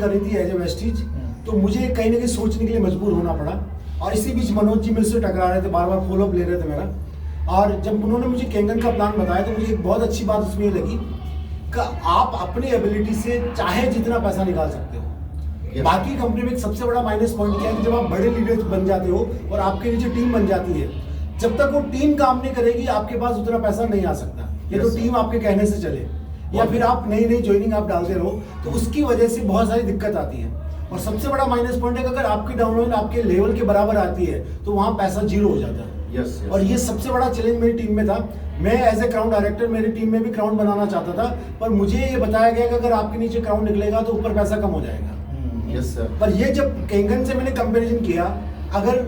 कर रही थी एज ए वेस्टीज, तो मुझे कहीं ना कहीं सोचने के लिए मजबूर होना पड़ा। और इसी बीच मनोज जी मेरे से टकरा रहे थे, बार बार फॉलोअप ले रहे थे मेरा। और जब उन्होंने मुझे कैंगन का प्लान बताया तो मुझे एक बहुत अच्छी बात उसमें ये लगी कि आप अपनी एबिलिटी से चाहे जितना पैसा निकाल सकते हो। बाकी कंपनी में एक सबसे बड़ा माइनस पॉइंट क्या है कि जब आप बड़े लीडर बन जाते हो और आपके नीचे टीम बन जाती है, जब तक वो टीम काम नहीं करेगी आपके पास उतना पैसा नहीं आ सकता। ये तो टीम आपके कहने से चले या फिर आप नई नई ज्वाइनिंग आप डालते रहो, तो उसकी वजह से बहुत सारी दिक्कत आती है। और सबसे बड़ा माइनस पॉइंट है कि अगर आपकी डाउनलाइन आपके लेवल के बराबर आती है तो वहाँ पैसा जीरो हो जाता है। और ये सबसे बड़ा चैलेंज मेरी टीम में था। मैं एज ए क्राउन डायरेक्टर मेरी टीम में भी क्राउन बनाना चाहता था, पर मुझे ये बताया गया कि अगर आपके नीचे क्राउन निकलेगा तो ऊपर पैसा कम हो जाएगा। पर ये जब कैंगन से मैंने कंपैरिजन किया, अगर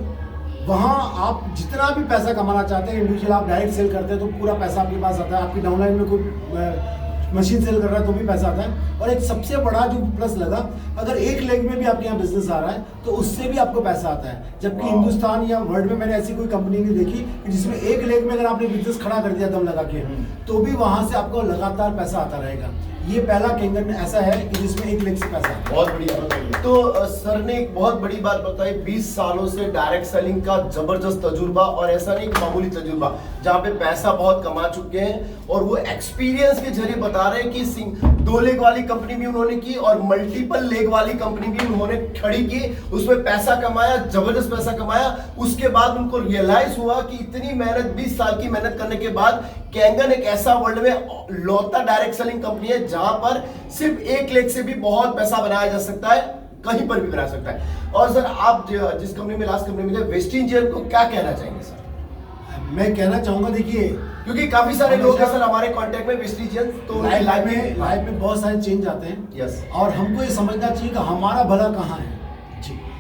वहाँ आप जितना भी पैसा कमाना चाहते हैं इंडिविजुअल आप डायरेक्ट सेल करते हैं तो पूरा पैसा आपके पास आता है। आपकी डाउनलाइन में कोई मशीन सेल कर रहा है तो भी पैसा आता है। और एक सबसे बड़ा जो प्लस लगा, अगर एक लेग में भी आपके यहाँ बिजनेस आ रहा है तो उससे भी आपको पैसा आता है। जबकि हिंदुस्तान या वर्ल्ड में मैंने ऐसी कोई कंपनी नहीं देखी जिसमें एक लेग में अगर आपने बिजनेस खड़ा कर दिया दम लगा के तो भी वहां से आपको लगातार पैसा आता रहेगा। ये पहला कैंगन ऐसा है कि जिसमें एक लेग से पैसा है। बहुत बढ़िया। तो सर ने एक बहुत बड़ी बात बताई, 20 सालों से डायरेक्ट सेलिंग का जबरदस्त तजुर्बा, और ऐसा नहीं मामूली तजुर्बा, जहाँ पे पैसा बहुत कमा चुके हैं। और वो एक्सपीरियंस के जरिए बता रहे हैं कि 2 लेग वाली कंपनी भी उन्होंने की और मल्टीपल लेग वाली कंपनी भी उन्होंने खड़ी की, उसमें पैसा कमाया, जबरदस्त पैसा कमाया। उसके बाद उनको रियलाइज हुआ कि इतनी मेहनत, 20 साल की मेहनत करने के बाद कैंगन एक ऐसा वर्ल्ड में लौता डायरेक्ट सेलिंग कंपनी है जहां पर सिर्फ एक लेग से भी बहुत पैसा बनाया जा सकता है, कहीं पर भी बना सकता है। और सर आप जिस कंपनी में लास्ट कंपनी में थे वेस्टिंजर को क्या कहना चाहेंगे सर? मैं कहना चाहूंगा, देखिए क्योंकि काफी सारे लोग हैं सर हमारे कांटेक्ट में वेस्टिंजर, तो लाइफ में बहुत सारे चेंज आते हैं। यस। और हमको ये समझना चाहिए कि हमारा भला कहाँ है।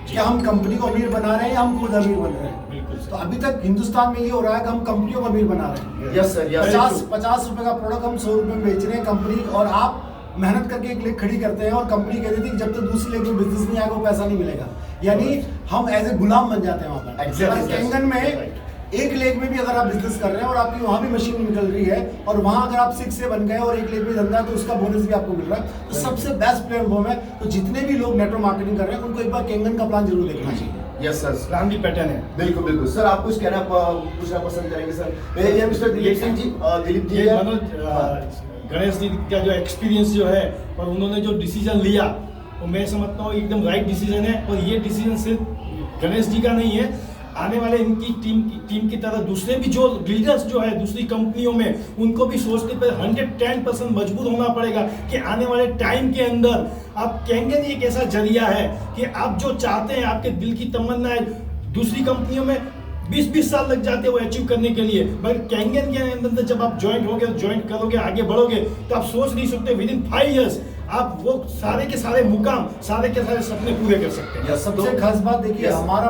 क्या हम कंपनी को अमीर बना रहे हैं या हम खुद अमीर बन रहे हैं? तो अभी तक हिंदुस्तान में ये हो रहा है कि हम कंपनियों को अमीर बना रहे हैं। Yes sir. 50 रुपए का प्रोडक्ट हम 100 रुपए में बेच रहे हैं कंपनी, और आप मेहनत करके एक लेग खड़ी करते हैं और कंपनी कहती थी कि जब तक दूसरी लेग में बिजनेस नहीं आएगा वो पैसा नहीं मिलेगा। यानी हम एज ए गुलाम बन जाते हैं वहां पर। कैंगन में एक लेग में भी अगर आप बिजनेस कर रहे हैं और आपकी वहां भी मशीन निकल रही है और वहां अगर आप 6 से बन गए और एक लेग में धंधा है तो उसका बोनस भी आपको मिल रहा है, तो सबसे बेस्ट प्लेटफॉर्म है। तो जितने भी लोग नेटवर्क मार्केटिंग कर रहे हैं उनको एक बार कैंगन का प्लान जरूर देखना चाहिए। यस सर, प्लान भी पैटर्न है। बिल्कुल बिल्कुल। सर आप कुछ कहना पूछना पसंद करेंगे सर? ये मिस्टर दिलीप सिंह जी, दिलीप जी मनोज गणेश जी का जो एक्सपीरियंस जो है और उन्होंने जो डिसीजन लिया वो मैं समझता हूँ एकदम राइट डिसीजन है। और ये डिसीजन सिर्फ गणेश जी का नहीं है, आने वाले इनकी टीम की तरह दूसरे भी जो लीडर्स जो है दूसरी कंपनियों में उनको भी सोचने पर 110% मजबूत होना पड़ेगा कि आने वाले टाइम के अंदर आप कैंगन एक ऐसा जरिया है कि आप जो चाहते हैं, आपके दिल की तमन्ना है, दूसरी कंपनियों में 20-20 साल लग जाते हैं वो अचीव करने के लिए, बट कैंगन के अंदर जब आप ज्वाइंट करोगे, आगे बढ़ोगे तो आप सोच नहीं सकते विद इन 5 years आप वो सारे के सारे मुकाम, सारे के सारे सपने पूरे कर सकते हैं। सबसे खास बात देखिए, हमारा